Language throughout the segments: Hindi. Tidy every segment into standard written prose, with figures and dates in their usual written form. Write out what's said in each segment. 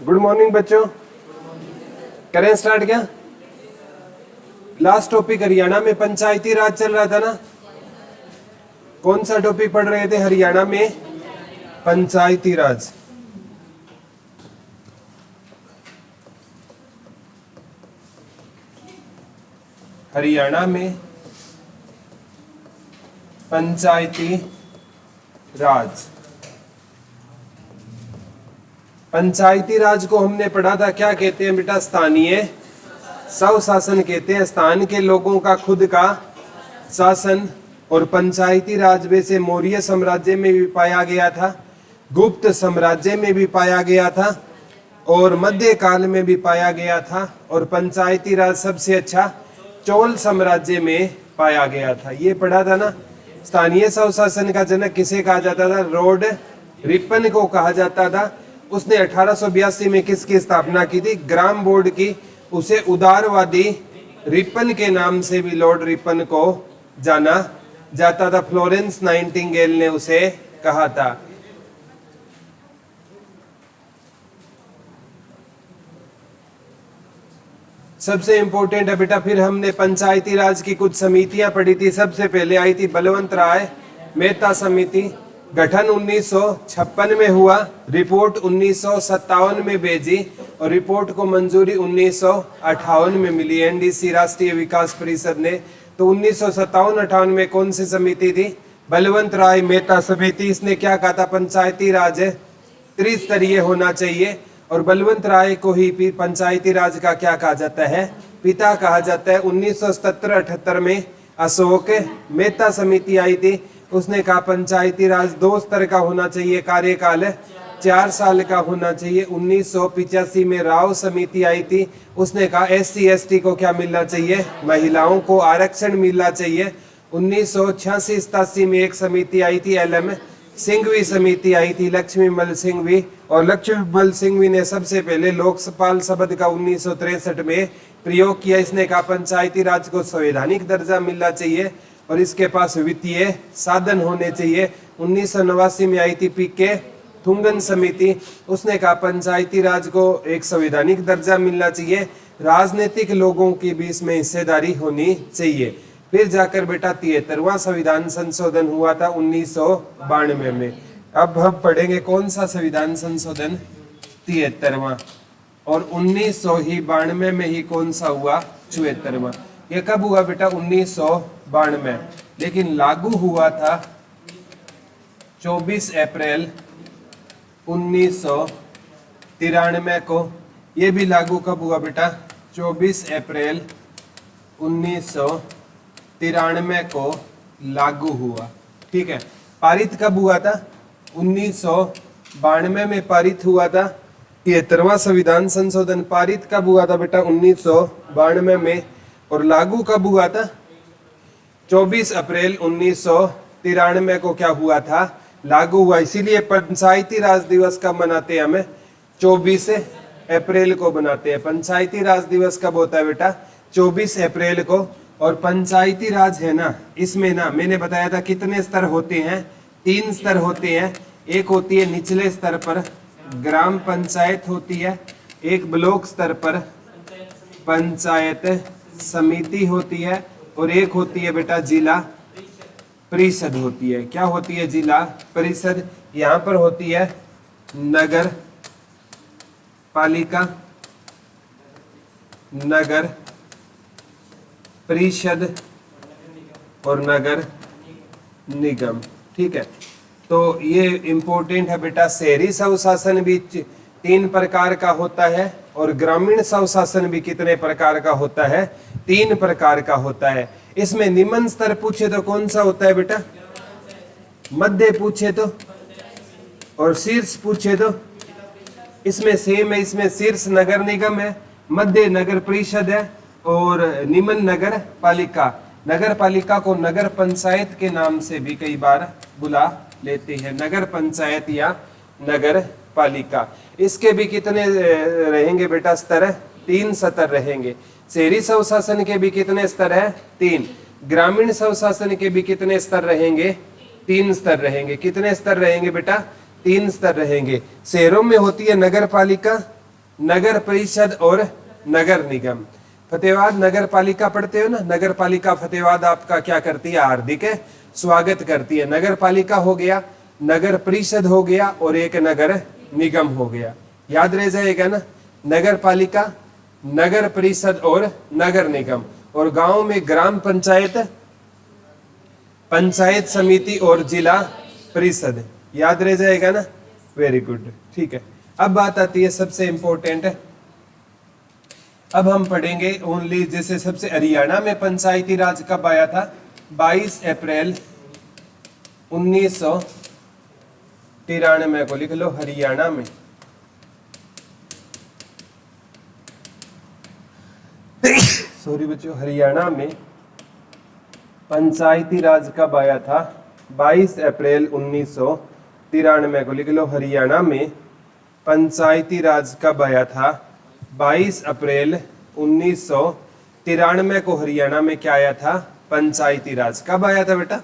गुड मॉर्निंग बच्चों, करें स्टार्ट क्या? लास्ट टॉपिक हरियाणा में पंचायती राज चल रहा था ना। कौन सा टॉपिक पढ़ रहे थे? हरियाणा में पंचायती राज। हरियाणा में पंचायती राज। पंचायती राज को हमने पढ़ा था, क्या कहते हैं बेटा? स्थानीय स्वशासन कहते हैं। स्थान के लोगों का खुद का शासन। और पंचायती राज वैसे मौर्य साम्राज्य में भी पाया गया था, गुप्त साम्राज्य में भी पाया गया था और मध्य काल में भी पाया गया था। और पंचायती राज सबसे अच्छा चोल साम्राज्य में पाया गया था। ये पढ़ा था ना। स्थानीय स्वशासन का जनक किसे कहा जाता था? लॉर्ड रिपन को कहा जाता था। उसने 1882 में किसकी स्थापना की थी? ग्राम बोर्ड की। उसे उदारवादी रिपन के नाम से भी लॉर्ड रिपन को जाना जाता था। फ्लोरेंस नाइटिंगेल ने उसे कहा था। सबसे इंपॉर्टेंट है बेटा, फिर हमने पंचायती राज की कुछ समितियां पढ़ी थी। सबसे पहले आई थी बलवंत राय मेहता समिति। गठन 1956 में हुआ, रिपोर्ट 1957 में भेजी और रिपोर्ट को मंजूरी 1958 में मिली एनडीसी राष्ट्रीय विकास परिषद ने। तो 1957-58 में कौन सी समिति थी? बलवंत राय मेहता समिति। इसने क्या कहा था? पंचायती राज त्रिस्तरीय होना चाहिए। और बलवंत राय को ही पंचायती राज का क्या कहा जाता है? पिता कहा जाता है। 1977-78 में अशोक मेहता समिति आई थी। उसने कहा पंचायती राज 2 स्तर का होना चाहिए, कार्यकाल 4 साल का होना चाहिए। 1985 में राव समिति आई थी। उसने कहा SC ST को क्या मिलना चाहिए? महिलाओं को आरक्षण मिलना चाहिए। 1986-87 में एक समिति आई थी, LM सिंघवी समिति आई थी, लक्ष्मीमल सिंघवी। और लक्ष्मीमल सिंघवी ने सबसे पहले लोकपाल शब्द का 1963 में प्रयोग किया। इसने कहा पंचायती राज को संवैधानिक दर्जा मिलना चाहिए और इसके पास वित्तीय साधन होने चाहिए। 1989 में आई थी PK थुंगन समिति। उसने कहा पंचायती राज को एक संवैधानिक दर्जा मिलना चाहिए, राजनीतिक लोगों की भी इसमें हिस्सेदारी होनी चाहिए। फिर जाकर बेटा 73वां संविधान संशोधन हुआ था 1992 में। अब हम पढ़ेंगे कौन सा संविधान संशोधन? 73वां। और 1992 में ही कौन सा हुआ? 74वां। ये कब हुआ बेटा? 1992। लेकिन लागू हुआ था 24 अप्रैल 1993 को। ये भी लागू कब हुआ बेटा? 24 अप्रैल 1993 को लागू हुआ। ठीक है। पारित कब हुआ था? 1992 में पारित हुआ था। 73वां संविधान संशोधन पारित कब हुआ था बेटा? 1992 में। और लागू कब हुआ था? 24 अप्रैल 1993 को क्या हुआ था? लागू हुआ। इसीलिए पंचायती राज दिवस कब मनाते हैं? हमें 24 अप्रैल को बनाते हैं। पंचायती राज दिवस कब होता है बेटा? 24 अप्रैल को। और पंचायती राज है ना, इसमें ना मैंने बताया था कितने स्तर होते हैं? 3 स्तर होते हैं। एक होती है निचले स्तर पर ग्राम पंचायत होती है, एक ब्लॉक स्तर पर पंचायत समिति होती है और एक होती है बेटा जिला परिषद होती है। क्या होती है? जिला परिषद। यहाँ पर होती है नगर पालिका, नगर परिषद और नगर निगम। ठीक है। तो ये इंपॉर्टेंट है बेटा। शहरी स्वशासन भी 3 प्रकार का होता है और ग्रामीण स्वशासन भी कितने प्रकार का होता है? 3 प्रकार का होता है। इसमें निम्न स्तर पूछे तो कौन सा होता है बेटा? मध्य पूछे तो और शीर्ष पूछे तो? इसमें सेम है। इसमें शीर्ष नगर निगम है, मध्य नगर परिषद है और निम्न नगर पालिका। नगर पालिका को नगर पंचायत के नाम से भी कई बार बुला लेते हैं, नगर पंचायत या नगर पालिका। इसके भी कितने रहेंगे बेटा स्तर? 3 स्तर रहेंगे। शहरी स्वशासन के भी कितने स्तर है? 3। ग्रामीण स्वशासन के भी कितने स्तर रहेंगे? 3 स्तर रहेंगे। कितने स्तर रहेंगे बेटा? 3 स्तर रहेंगे। शहरों में होती है नगर पालिका, नगर परिषद और नगर निगम। फतेहाबाद नगर पालिका पढ़ते हो ना, नगर पालिका फतेहाबाद आपका क्या करती है, हार्दिक स्वागत करती है। नगर पालिका हो गया, नगर परिषद हो गया और एक नगर निगम हो गया। याद रह जाएगा ना, नगर पालिका, नगर परिषद और नगर निगम। और गांव में ग्राम पंचायत, पंचायत समिति और जिला परिषद। याद रह जाएगा ना, वेरी गुड, ठीक है। अब बात आती है सबसे इंपॉर्टेंट, अब हम पढ़ेंगे ओनली जैसे सबसे हरियाणा में पंचायती राज कब आया था, 22 अप्रैल 1993 को लिख लो। हरियाणा में सॉरी बच्चों, हरियाणा में पंचायती राज कब आया था, 22 अप्रैल 1993 को लिख लो। हरियाणा में पंचायती राज कब आया था, 22 अप्रैल 1993 को हरियाणा में क्या आया था, पंचायती राज। कब आया था बेटा,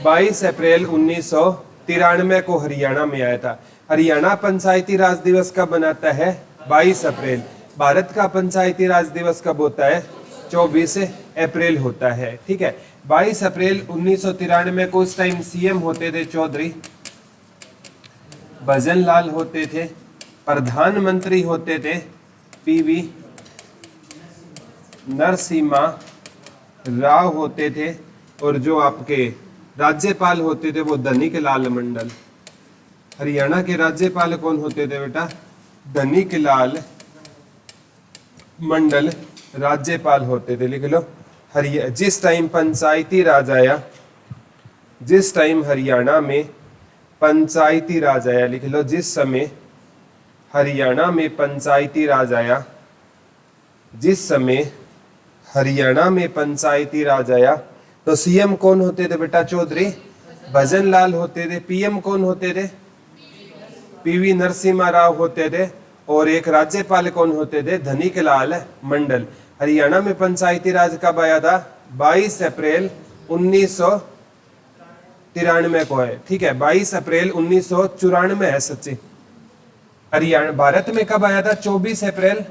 22 अप्रैल 1993 को हरियाणा में आया था। हरियाणा पंचायती राज दिवस कब मनाता है, 22 अप्रैल। भारत का पंचायती राज दिवस कब होता है, 24 अप्रैल होता है, ठीक है। 22 अप्रैल 1993 को उस टाइम सीएम होते थे चौधरी भजन लाल होते थे, प्रधानमंत्री होते थे पीवी नरसिम्हा राव होते थे, और जो आपके राज्यपाल होते थे वो धनिक लाल मंडल। हरियाणा के राज्यपाल कौन होते थे बेटा, धनिक लाल मंडल राज्यपाल होते थे, लिख लो। जिस टाइम पंचायती राज आया, जिस टाइम हरियाणा में पंचायती राज आया, लिख लो, जिस समय हरियाणा में पंचायती राज आया, जिस समय हरियाणा में पंचायती राज आया, तो सीएम कौन होते थे बेटा, चौधरी भजन लाल होते थे। पीएम कौन होते थे, पीवी नरसिम्हा राव होते थे, और एक राज्यपाल कौन होते थे, धनिक लाल मंडल। हरियाणा में पंचायती राज कब आया था, 22 अप्रैल 1993 को है, ठीक है। 22 अप्रैल 1994 है सच्ची। हरियाणा भारत में कब आया था, 24 अप्रैल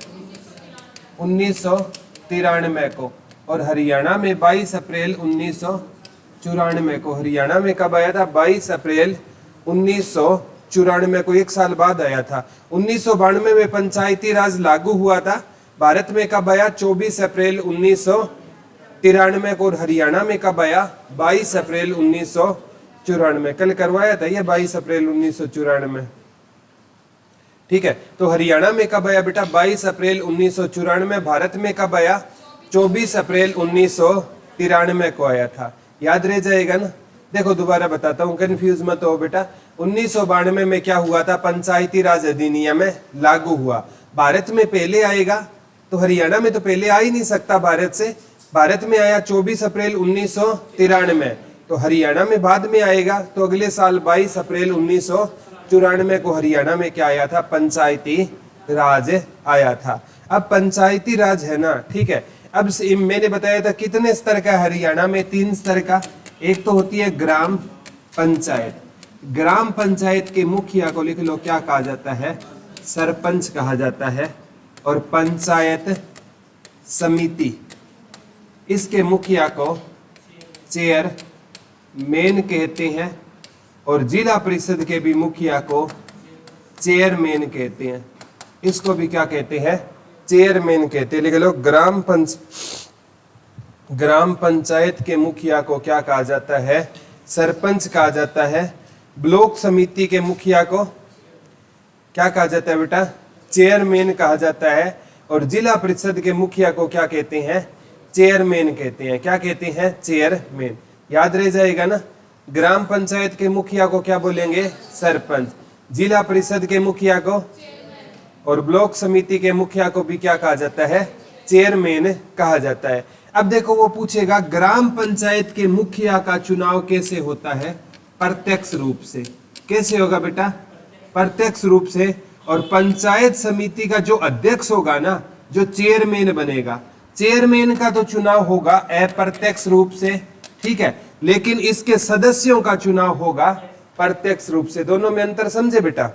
1993 को, और हरियाणा में 22 अप्रैल 1994 को। हरियाणा में कब आया था, 22 अप्रैल 1994 को, एक साल बाद आया था। 1992 में पंचायती राज लागू हुआ था। भारत में कब आया, 24 अप्रैल 1993 को, और हरियाणा में कब आया, 22 अप्रैल 1994। कल करवाया था ये 22 अप्रैल 1994, ठीक है। तो हरियाणा में कब आया बेटा, 22 अप्रैल 1994। भारत में कब आया, 24 अप्रैल 1993 को आया था। याद रह जाएगा ना। देखो दोबारा बताता हूँ, कंफ्यूज मत हो बेटा। 1992 में क्या हुआ था, पंचायती राज अधिनियम लागू हुआ। भारत में पहले आएगा तो हरियाणा में तो पहले आ ही नहीं सकता भारत से। भारत में आया 24 अप्रैल 1993, तो हरियाणा में बाद में आएगा, तो अगले साल 22 अप्रैल 1994 को हरियाणा में क्या आया था, पंचायती राज आया था। अब पंचायती राज है ना, ठीक है। अब मैंने बताया था कितने स्तर का हरियाणा में, 3 स्तर का। एक तो होती है ग्राम पंचायत। ग्राम पंचायत के मुखिया को लिख लो, क्या कहा जाता है, सरपंच कहा जाता है। और पंचायत समिति, इसके मुखिया को चेयरमैन कहते हैं। और जिला परिषद के भी मुखिया को चेयरमैन कहते हैं। इसको भी क्या कहते हैं, चेयरमैन कहते हैं। लिख लो, ग्राम पंचायत के मुखिया को क्या कहा जाता है, सरपंच कहा जाता है। ब्लॉक समिति के मुखिया को क्या कहा जाता है बेटा, चेयरमैन कहा जाता है। और जिला परिषद के मुखिया को क्या कहते हैं, चेयरमैन कहते हैं। क्या कहते हैं, चेयरमैन। याद रह जाएगा ना। ग्राम पंचायत के मुखिया को क्या बोलेंगे, सरपंच। जिला परिषद के मुखिया को और ब्लॉक समिति के मुखिया को भी क्या कहा जाता है, चेयरमैन कहा जाता है। अब देखो वो पूछेगा ग्राम पंचायत के मुखिया का चुनाव कैसे होता है, प्रत्यक्ष रूप से। कैसे होगा बेटा, प्रत्यक्ष रूप से। और पंचायत समिति का जो अध्यक्ष होगा ना, जो चेयरमैन बनेगा, चेयरमैन का तो चुनाव होगा अप्रत्यक्ष रूप से, ठीक है। लेकिन इसके सदस्यों का चुनाव होगा प्रत्यक्ष रूप से। दोनों में अंतर समझे बेटा।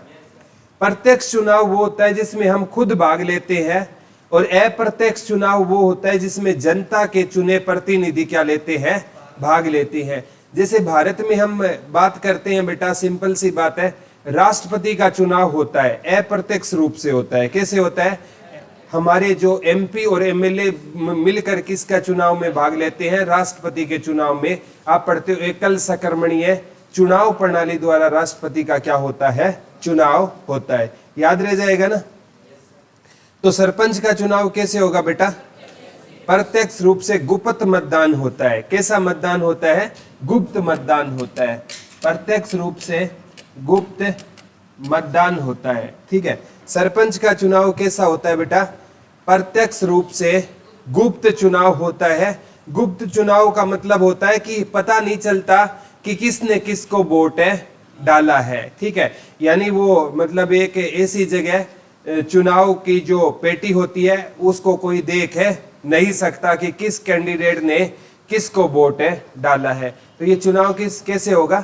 प्रत्यक्ष चुनाव वो होता है जिसमें हम खुद भाग लेते हैं, और अप्रत्यक्ष चुनाव वो होता है जिसमें जनता के चुने प्रतिनिधि क्या लेते हैं, भाग लेते हैं। जैसे भारत में हम बात करते हैं बेटा, सिंपल सी बात है, राष्ट्रपति का चुनाव होता है अप्रत्यक्ष रूप से होता है। कैसे होता है? हमारे जो एमपी और एमएलए मिलकर किसका चुनाव में भाग लेते हैं, राष्ट्रपति के चुनाव में। आप पढ़ते हो एकल सकर्मणीय चुनाव प्रणाली द्वारा राष्ट्रपति का क्या होता है, चुनाव होता है। याद रह जाएगा ना। तो सरपंच का चुनाव कैसे होगा बेटा? प्रत्यक्ष रूप से गुप्त मतदान होता है। कैसा मतदान होता है? गुप्त मतदान होता है। प्रत्यक्ष रूप से गुप्त मतदान होता है। ठीक है। सरपंच का चुनाव कैसा होता है बेटा? प्रत्यक्ष रूप से गुप्त चुनाव होता है। गुप्त चुनाव का मतलब होता है कि पता नहीं चलता कि किसने किसको वोट डाला है। ठीक है। यानी वो मतलब एक ऐसी जगह चुनाव की जो पेटी होती है उसको कोई देख नहीं सकता कि किस कैंडिडेट ने किसको वोट डाला है। तो ये चुनाव कैसे होगा?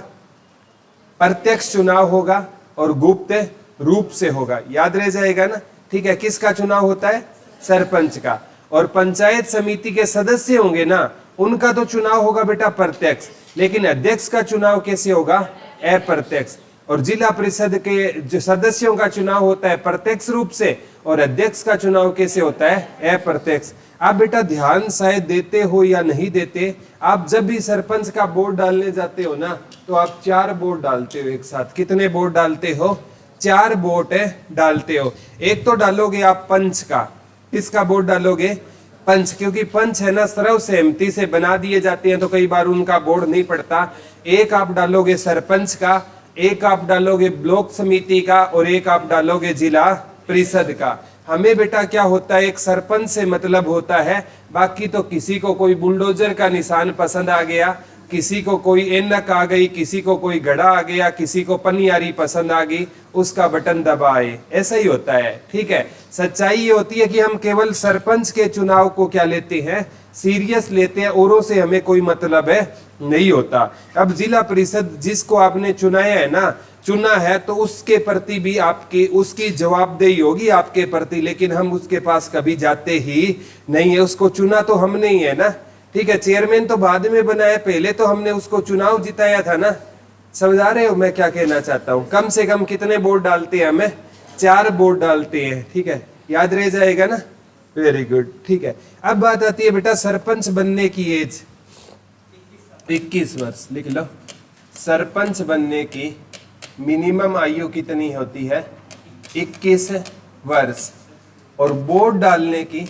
प्रत्यक्ष चुनाव होगा और गुप्त रूप से होगा। याद रह जाएगा ना। ठीक है। किसका चुनाव होता है? सरपंच का। और पंचायत समिति के सदस्य होंगे ना, उनका तो चुनाव होगा बेटा प्रत्यक्ष, लेकिन अध्यक्ष का चुनाव कैसे होगा? अप्रत्यक्ष। और जिला परिषद के जो सदस्यों का चुनाव होता है प्रत्यक्ष रूप से, और अध्यक्ष का चुनाव कैसे होता है? अप्रत्यक्ष। आप बेटा ध्यान शायद देते हो या नहीं देते, आप जब भी सरपंच का वोट डालने जाते हो ना, तो आप 4 वोट डालते हो एक साथ। कितने वोट डालते हो? 4 वोट डालते हो। एक तो डालोगे आप पंच का। किसका वोट डालोगे? पंच। क्योंकि पंच है ना सर्व सहमति से बना दिए जाते हैं, तो कई बार उनका वोट नहीं पड़ता। एक आप डालोगे सरपंच का, एक आप डालोगे ब्लॉक समिति का, और एक आप डालोगे जिला परिषद का। हमें बेटा क्या होता है, एक सरपंच से मतलब होता है। बाकी तो किसी को कोई बुलडोजर का निशान पसंद आ गया, किसी को कोई ऐनक आ गई, किसी को कोई घड़ा आ गया, किसी को पनियारी पसंद आ गई, उसका बटन दबाए, ऐसा ही होता है। ठीक है। सच्चाई ये होती है कि हम केवल सरपंच के चुनाव को क्या लेते हैं, सीरियस लेते हैं, औरों से हमें कोई मतलब नहीं होता। अब जिला परिषद जिसको आपने चुनाया है ना, चुना है, तो उसके प्रति भी आपकी उसकी जवाबदेही होगी आपके प्रति, लेकिन हम उसके पास कभी जाते ही नहीं है। उसको चुना तो हमने ही है ना। ठीक है। चेयरमैन तो बाद में बनाया, पहले तो हमने उसको चुनाव जिताया था ना। समझा रहे हो मैं क्या कहना चाहता हूँ? कम से कम कितने वोट डालते हैं हमें? 4 वोट डालते हैं। ठीक है। याद रह जाएगा ना। Very good. ठीक है। अब बात आती है बेटा सरपंच बनने की एज। 21 वर्ष लिख लो। सरपंच बनने की मिनिमम आयु कितनी होती है? 21 वर्ष। और वोट डालने की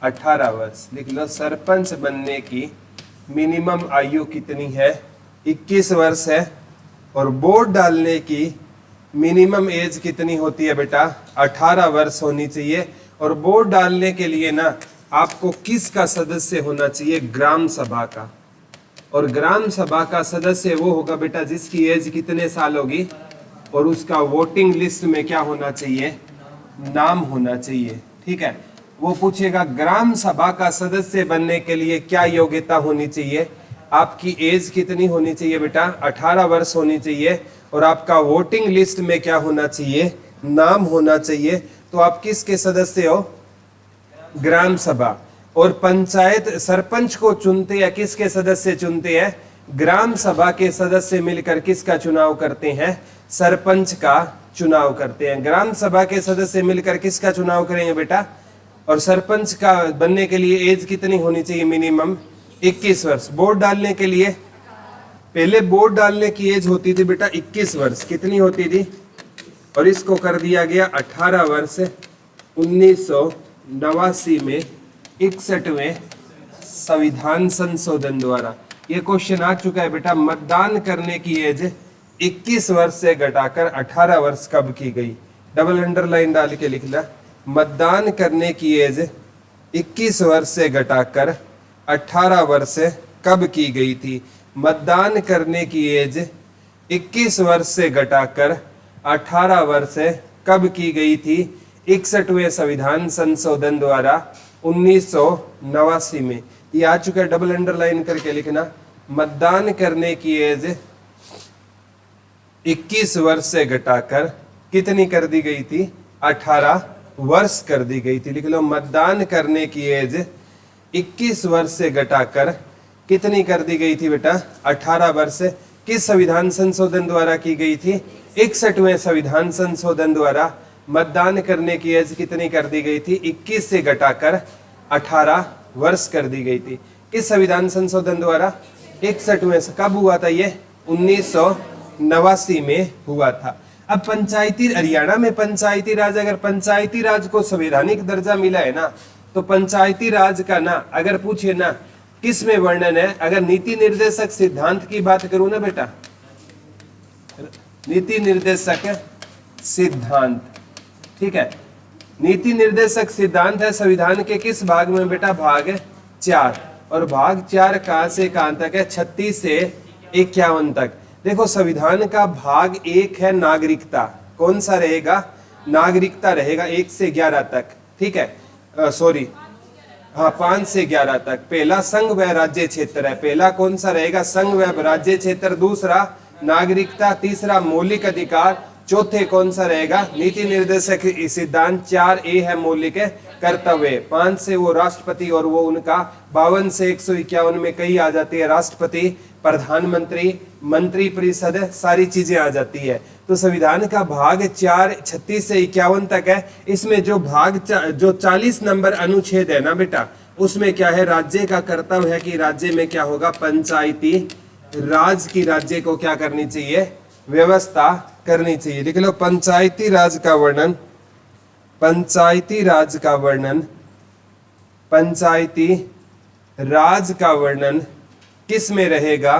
18 वर्ष। लिख लो सरपंच बनने की मिनिमम आयु कितनी है? 21 वर्ष है। और वोट डालने की मिनिमम एज कितनी होती है बेटा? 18 वर्ष होनी चाहिए। और वोट डालने के लिए ना आपको किसका सदस्य होना चाहिए? ग्राम सभा का। और ग्राम सभा का सदस्य वो होगा बेटा जिसकी एज कितने साल होगी, और उसका वोटिंग लिस्ट में क्या होना चाहिए? नाम होना चाहिए। ठीक है। वो पूछेगा ग्राम सभा का सदस्य बनने के लिए क्या योग्यता होनी चाहिए? आपकी एज कितनी होनी चाहिए बेटा? 18 वर्ष होनी चाहिए। और आपका वोटिंग लिस्ट में क्या होना चाहिए? नाम होना चाहिए। तो आप किसके सदस्य हो? ग्राम सभा। और पंचायत सरपंच को चुनते या किसके सदस्य चुनते हैं? ग्राम सभा के सदस्य मिलकर किसका चुनाव करते हैं? सरपंच का चुनाव करते हैं। ग्राम सभा के सदस्य मिलकर किसका चुनाव करेंगे बेटा? और सरपंच का बनने के लिए एज कितनी होनी चाहिए? मिनिमम 21 वर्ष। वोट डालने के लिए पहले वोट डालने की एज होती थी बेटा 21 वर्ष। कितनी होती थी? और इसको कर दिया गया 18 वर्ष 1989 में 61वें संविधान संशोधन द्वारा। ये क्वेश्चन आ चुका है बेटा। मतदान करने की एज 21 वर्ष से घटाकर 18 वर्ष कब की गई? डबल अंडरलाइन डाल के लिखना। मतदान करने की एज 21 वर्ष से घटाकर 18 वर्ष कब की गई थी? मतदान करने की एज 21 वर्ष से घटाकर 18 वर्ष कब की गई थी? 61वें संविधान संशोधन द्वारा 1989 में। ये आ चुका है। डबल अंडरलाइन करके लिखना। मतदान करने की एज 21 वर्ष से घटाकर कितनी कर दी गई थी? 18 वर्ष कर दी गई थी। लिख लो, मतदान करने की एज 21 वर्ष से घटाकर कितनी कर दी गई थी बेटा? 18 वर्ष। किस संविधान संशोधन द्वारा की गई थी? 61वें संविधान संशोधन द्वारा मतदान करने की एज कितनी कर दी गई थी? 21 से घटाकर 18 वर्ष कर दी गई थी। किस संविधान संशोधन द्वारा? 61वें। कब हुआ था ये? 1989 में हुआ था। अब पंचायती, हरियाणा में पंचायती राज, अगर पंचायती राज को संवैधानिक दर्जा मिला है ना, तो पंचायती राज का ना अगर पूछे ना किस में वर्णन है, अगर नीति निर्देशक सिद्धांत की बात करूं ना बेटा, नीति निर्देशक सिद्धांत, ठीक है, नीति निर्देशक सिद्धांत है संविधान के किस भाग में बेटा? भाग 4। और भाग 4 कहां से कहां तक है? 36 से 51 तक। देखो, संविधान का भाग 1 है नागरिकता। कौन सा रहेगा? नागरिकता रहेगा 1 से 11 तक, ठीक है, सॉरी, हाँ 5 से 11 तक। पहला संघ व राज्य क्षेत्र है। पहला कौन सा रहेगा? संघ व राज्य क्षेत्र। दूसरा नागरिकता। तीसरा मौलिक अधिकार। चौथे कौन सा रहेगा? नीति निर्देशक सिद्धांत। 4A है मौलिक कर्तव्य। 5 से वो राष्ट्रपति और वो उनका। 52 से 151 में कई आ जाती है, राष्ट्रपति, प्रधानमंत्री, मंत्री परिषद, सारी चीजें आ जाती है। तो संविधान का भाग 4 36 से 51 तक है। इसमें जो भाग जो 40 नंबर अनुच्छेद है ना बेटा, उसमें क्या है? राज्य का कर्तव्य है कि राज्य में क्या होगा? पंचायती राज की राज्य को क्या करनी चाहिए? व्यवस्था करनी चाहिए। लिख लो, पंचायती राज का वर्णन, पंचायती राज का वर्णन, पंचायती राज का वर्णन किस में रहेगा?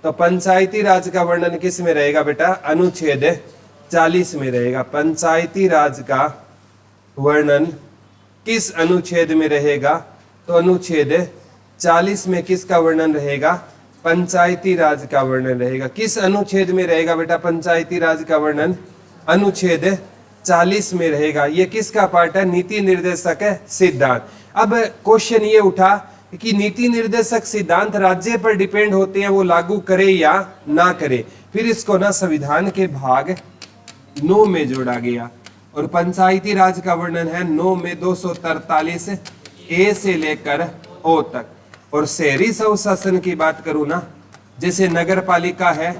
तो पंचायती राज का वर्णन किस में रहेगा बेटा? अनुच्छेद 40 में रहेगा। पंचायती राज का वर्णन किस अनुच्छेद में रहेगा? तो अनुच्छेद 40 में किसका वर्णन रहेगा? पंचायती राज का वर्णन रहेगा। किस अनुच्छेद में रहेगा बेटा पंचायती राज का वर्णन? अनुच्छेद 40 में रहेगा। ये किसका पार्ट है? नीति निर्देशक सिद्धांत। अब क्वेश्चन ये उठा कि नीति निर्देशक सिद्धांत राज्य पर डिपेंड होते हैं, वो लागू करे या ना करे। फिर इसको ना संविधान के भाग 9 में जोड़ा गया और पंचायती राज का वर्णन है 9 में 243 ए से लेकर ओ तक। और शहरी स्वशासन की बात करूं ना, जैसे नगर पालिका है,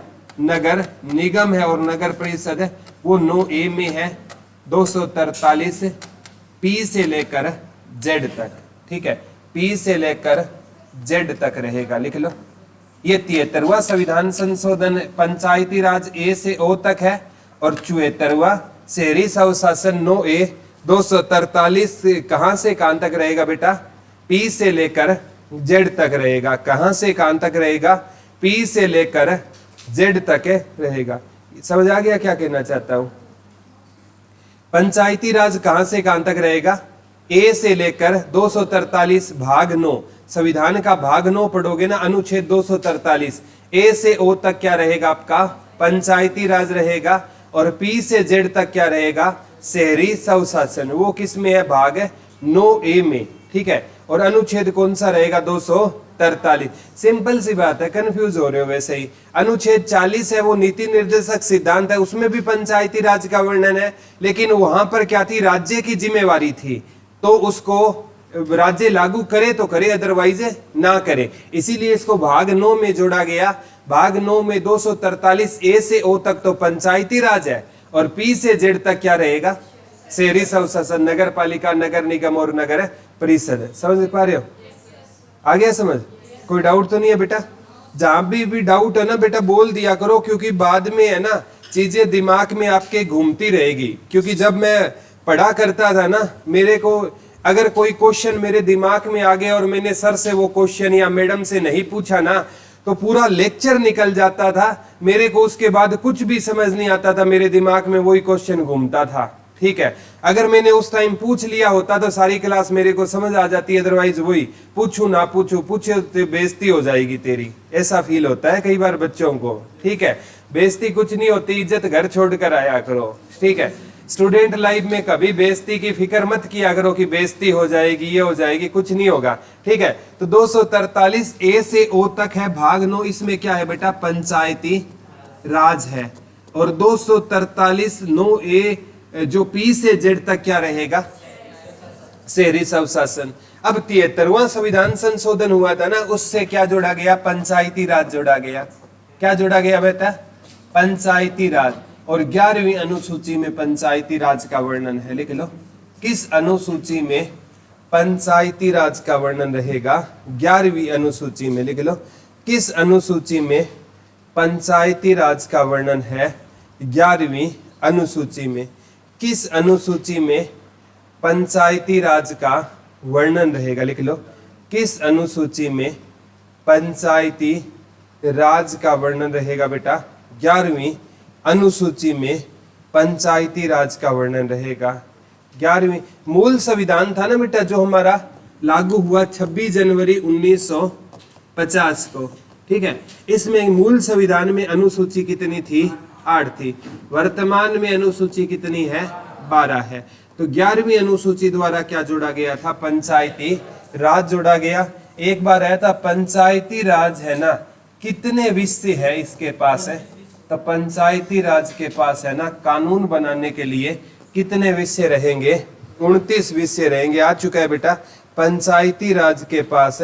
नगर निगम है और नगर परिषद है, वो 9A में है 243 पी से लेकर जेड तक। ठीक है, पी से लेकर जेड तक रहेगा। लिख लो, ये 73वां संविधान संशोधन पंचायती राज ए से ओ तक है और 74वां शहरी स्वशासन 9A 243 कहां से कहां तक रहेगा बेटा? पी से लेकर जेड तक रहेगा। कहां से कहां तक रहेगा? पी से लेकर जेड तक रहेगा। समझ आ गया क्या कहना चाहता हूं? पंचायती राज कहां से कहां तक रहेगा? ए से लेकर 243 भाग 9, संविधान का भाग 9 पढ़ोगे ना, अनुच्छेद 243 ए से ओ तक क्या रहेगा आपका? पंचायती राज रहेगा। और पी से जेड तक क्या रहेगा? शहरी स्वशासन। वो किस में है? भाग 9A में। ठीक है, और अनुच्छेद कौन सा रहेगा? 243। सिंपल सी बात है, कंफ्यूज हो रहे हो वैसे ही। अनुच्छेद 40 है वो नीति निर्देशक सिद्धांत है, उसमें भी पंचायती राज का वर्णन है, लेकिन वहां पर क्या थी? राज्य की जिम्मेवारी थी, तो उसको राज्य लागू करे तो करे, अदरवाइज ना करे। इसीलिए इसको भाग 9 में जोड़ा गया। भाग 9 में 243 ए से ओ तक तो पंचायती राज है और पी से जेड तक क्या रहेगा? शहरी स्वशासन, नगर पालिका, नगर निगम और नगर परिषद। समझ पा रहे हो? आ गया समझ? कोई डाउट तो नहीं है बेटा? जहां भी डाउट है ना बेटा बोल दिया करो, क्योंकि बाद में है ना चीजें दिमाग में आपके घूमती रहेगी। क्योंकि जब मैं पढ़ा करता था ना, मेरे को अगर कोई क्वेश्चन मेरे दिमाग में आ गया और मैंने सर से वो क्वेश्चन या मैडम से नहीं पूछा ना, तो पूरा लेक्चर निकल जाता था मेरे को। उसके बाद कुछ भी समझ नहीं आता था, मेरे दिमाग में वही क्वेश्चन घूमता था। ठीक है, अगर मैंने उस टाइम पूछ लिया होता तो सारी क्लास मेरे को समझ आ जाती, अदरवाइज वही पूछू ना पूछू, पूछे तो बेइज्जती हो जाएगी तेरी। ऐसा फील होता है कई बार बच्चों को। ठीक है, बेइज्जती कुछ नहीं होती, इज्जत घर छोड़कर आया करो। ठीक है, स्टूडेंट लाइफ में कभी बेइज्जती की फिक्र मत किया करो कि बेइज्जती हो जाएगी, ये हो जाएगी, कुछ नहीं होगा। ठीक है, तो 243 ए से ओ तक है भाग 9। इसमें क्या है बेटा? पंचायती राज है। और 243 9A जो P से Z तक क्या रहेगा, शहरी स्वशासन। अब 73वां संविधान संशोधन हुआ था ना, उससे क्या जोड़ा गया, पंचायती राज जोड़ा गया। क्या जोड़ा गया बेटा, पंचायती राज। और 11वीं अनुसूची में पंचायती राज का वर्णन है, लिख लो। किस अनुसूची में पंचायती राज का वर्णन रहेगा, 11वीं अनुसूची में, लिख लो। किस अनुसूची में पंचायती राज का वर्णन है, 11वीं अनुसूची में। किस अनुसूची में पंचायती राज का वर्णन रहेगा, लिख लो। किस अनुसूची में पंचायती राज का वर्णन रहेगा बेटा, 11वीं अनुसूची में पंचायती राज का वर्णन रहेगा। 11वीं मूल संविधान था ना बेटा, जो हमारा लागू हुआ 26 जनवरी 1950 को, ठीक है। इसमें मूल संविधान में अनुसूची कितनी थी, 8 थी। वर्तमान में अनुसूची कितनी है, 12 है। तो 11वीं अनुसूची द्वारा क्या जोड़ा गया था, पंचायती राज जोड़ा गया। एक बार आया था पंचायती राज है ना, कितने विषय है इसके पास है, तो पंचायती राज के पास है ना, कानून बनाने के लिए कितने विषय रहेंगे, 29 विषय रहेंगे। आ चुका है बेटा, पंचायती राज के पास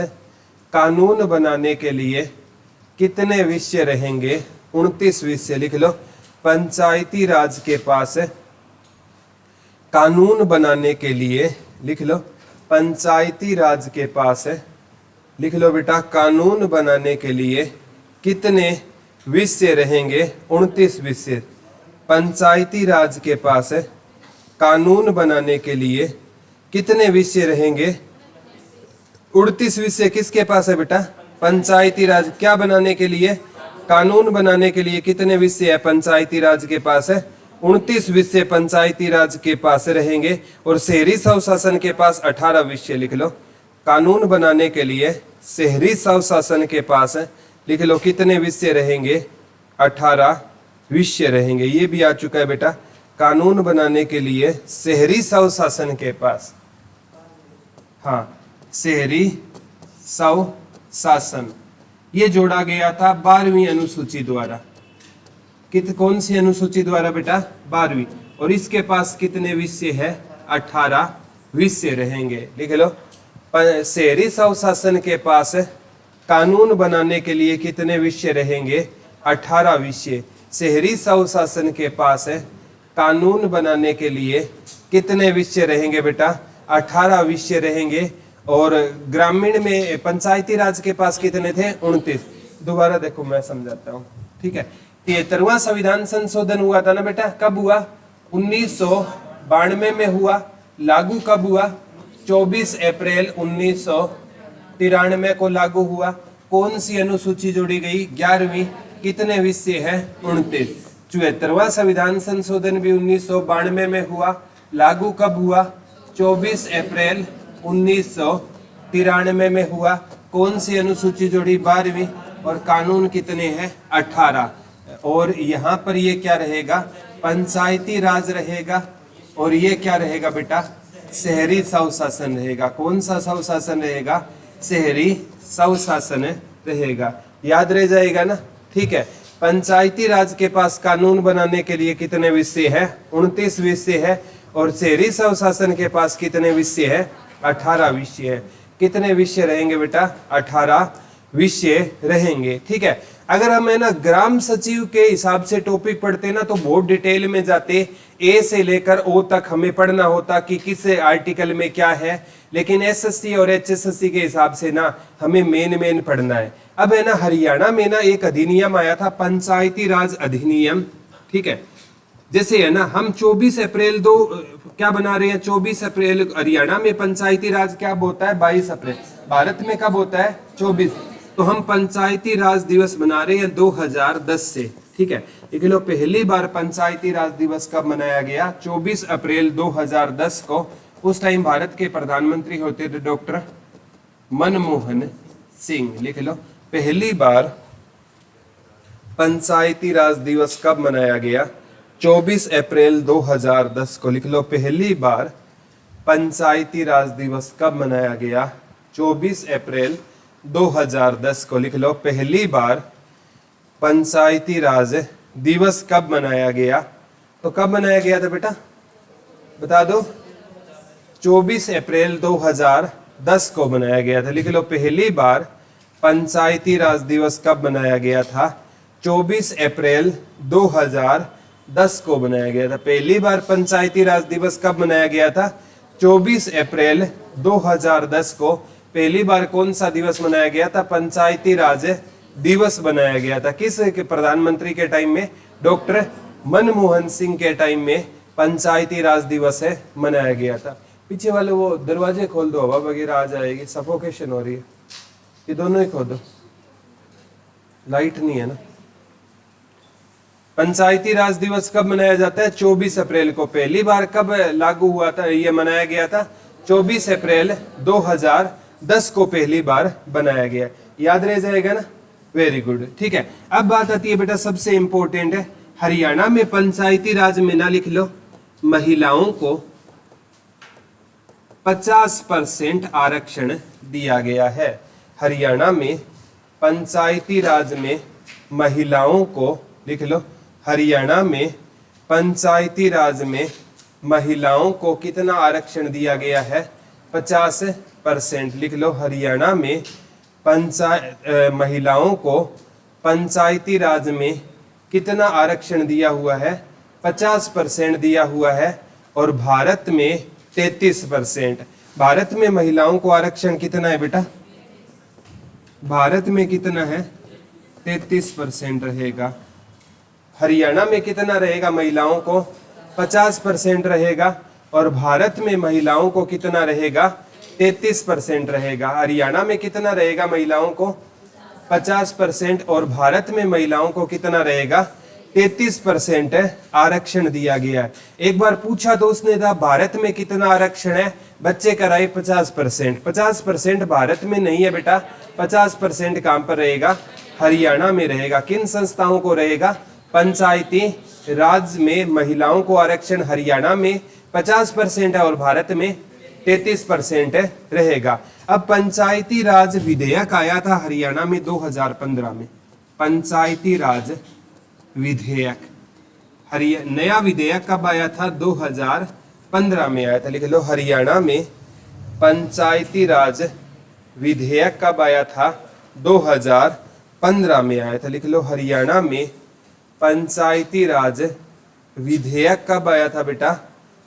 कानून बनाने के लिए कितने विषय रहेंगे, 29 विषय, लिख लो। पंचायती राज के पास कानून बनाने के लिए, लिख लो। पंचायती राज के पास लिख लो बेटा, कानून बनाने के लिए कितने विषय रहेंगे, 29 विषय। पंचायती राज के पास कानून बनाने के लिए कितने विषय रहेंगे, 29 विषय किसके पास है बेटा, पंचायती राज। क्या बनाने के लिए, कानून बनाने के लिए कितने विषय है पंचायती राज के पास, 29 विषय पंचायती राज के पास रहेंगे। और शहरी स्वशासन के पास 18 विषय, लिख लो। कानून बनाने के लिए शहरी स्वशासन के पास लिख लो कितने विषय रहेंगे, 18 विषय रहेंगे। ये भी आ चुका है बेटा, कानून बनाने के लिए शहरी स्वशासन के पास, हाँ, शहरी स्वशासन, ये जोड़ा गया था 12वीं अनुसूची द्वारा। कौन सी अनुसूची द्वारा बेटा, 12वीं। और इसके पास कितने विषय है, 18 विषय रहेंगे, लिख लो। शहरी स्वशासन के पास कानून बनाने के लिए कितने विषय रहेंगे, 18 विषय। शहरी स्वशासन के पास कानून बनाने के लिए कितने विषय रहेंगे बेटा, 18 विषय रहेंगे। और ग्रामीण में पंचायती राज के पास कितने थे, 29। दोबारा देखो मैं समझाता हूँ, ठीक है। 73वां संविधान संशोधन हुआ था ना बेटा, कब हुआ, 1992 में हुआ। लागू कब हुआ, 24 अप्रैल 1993 को लागू हुआ। कौन सी अनुसूची जोड़ी गई, 11वीं। कितने विषय है, 29। 74वां संविधान संशोधन भी 1992 में हुआ। लागू कब हुआ, 24 अप्रैल 1993 में हुआ। कौन सी अनुसूची जोड़ी, 12वीं। और कानून कितने हैं, 18। और यहाँ पर ये क्या रहेगा, पंचायती राज रहेगा। और ये क्या रहेगा बेटा, शहरी स्वशासन रहेगा। कौन सा स्वशासन रहेगा, शहरी स्वशासन रहेगा। याद रह जाएगा ना, ठीक है। पंचायती राज के पास कानून बनाने के लिए कितने विषय है, 29 विषय है। और शहरी स्वशासन के पास कितने विषय है, 18 विषय है। कितने विषय रहेंगे बेटा, 18 विषय रहेंगे, ठीक है। अगर हम है ना ग्राम सचिव के हिसाब से टॉपिक पढ़ते ना, तो बहुत डिटेल में जाते, ए से लेकर ओ तक हमें पढ़ना होता कि किस आर्टिकल में क्या है। लेकिन एसएससी और एचएसएससी के हिसाब से ना हमें मेन पढ़ना है। अब है ना हरियाणा में ना एक अधिनियम आया था, पंचायती राज अधिनियम, ठीक है। जैसे है ना हम 24 अप्रैल क्या बना रहे हैं, 24 अप्रैल हरियाणा में पंचायती राज क्या होता है, 22 अप्रैल। भारत में कब होता है, 24। तो हम पंचायती राज दिवस मना रहे हैं 2010 से, ठीक है। एक लो पहली बार पंचायती राज दिवस कब मनाया गया, 24 अप्रैल 2010 को। उस टाइम भारत के प्रधानमंत्री होते थे डॉक्टर मनमोहन सिंह, लिख लो। पहली बार पंचायती राज दिवस कब मनाया गया, 24 अप्रैल 2010 को, लिख लो। पहली बार पंचायती राज दिवस कब मनाया गया, 24 अप्रैल 2010 को, लिख लो। पहली बार पंचायती राज दिवस कब मनाया गया? तो कब मनाया गया था बेटा, बता दो। 24 अप्रैल 2010 को मनाया गया था। लिख लो, पहली बार पंचायती राज दिवस कब मनाया गया था? 24 अप्रैल 2010 को मनाया गया था। पहली बार पंचायती राज दिवस कब मनाया गया था? 24 अप्रैल 2010 को पहली बार कौन सा दिवस मनाया गया था? पंचायती राज दिवस बनाया गया था। किस प्रधानमंत्री के टाइम में? डॉक्टर मनमोहन सिंह के टाइम में पंचायती राज दिवस है मनाया गया था। पीछे वाले वो दरवाजे खोल दो, हवा वगैरह आ जाएगी, सफोकेशन हो रही है। ये दोनों ही खोल दो, लाइट नहीं है ना। पंचायती राज दिवस कब मनाया जाता है? 24 अप्रैल को। पहली बार कब लागू हुआ था, ये मनाया गया था? 24 अप्रैल 2010 को पहली बार बनाया गया। याद रह जाएगा ना? वेरी गुड, ठीक है। अब बात आती है बेटा सबसे इंपॉर्टेंट है, हरियाणा में पंचायती राज में ना लिख लो, महिलाओं को 50% आरक्षण दिया गया है। हरियाणा में पंचायती राज में महिलाओं को, लिख लो, हरियाणा में पंचायती राज में महिलाओं को कितना आरक्षण दिया गया है? 50%। लिख लो, हरियाणा में महिलाओं को पंचायती राज में कितना आरक्षण दिया हुआ है? 50% दिया हुआ है। और भारत में 33%। भारत में महिलाओं को आरक्षण कितना है बेटा? भारत में कितना है? 33% रहेगा। हरियाणा में कितना रहेगा? महिलाओं को 50% रहेगा। और भारत में महिलाओं को कितना रहेगा? 33% रहेगा। हरियाणा में कितना रहेगा? महिलाओं को 50% और भारत में महिलाओं को कितना रहेगा? 33% आरक्षण दिया गया है। एक बार पूछा तो उसने था भारत में कितना आरक्षण है, बच्चे कराए 50%। 50% भारत में नहीं है बेटा, 50% कहां पर रहेगा? हरियाणा में रहेगा। किन संस्थाओं को रहेगा? पंचायती राज में महिलाओं को आरक्षण हरियाणा में 50% है और भारत में 33% रहेगा। अब पंचायती राज विधेयक आया था हरियाणा में 2015 में। पंचायती राज विधेयक, नया विधेयक कब आया था? 2015 में आया था। लिख लो, हरियाणा में पंचायती राज विधेयक कब आया था? 2015 में आया था। लिख लो, हरियाणा में पंचायती राज विधेयक कब आया था बेटा?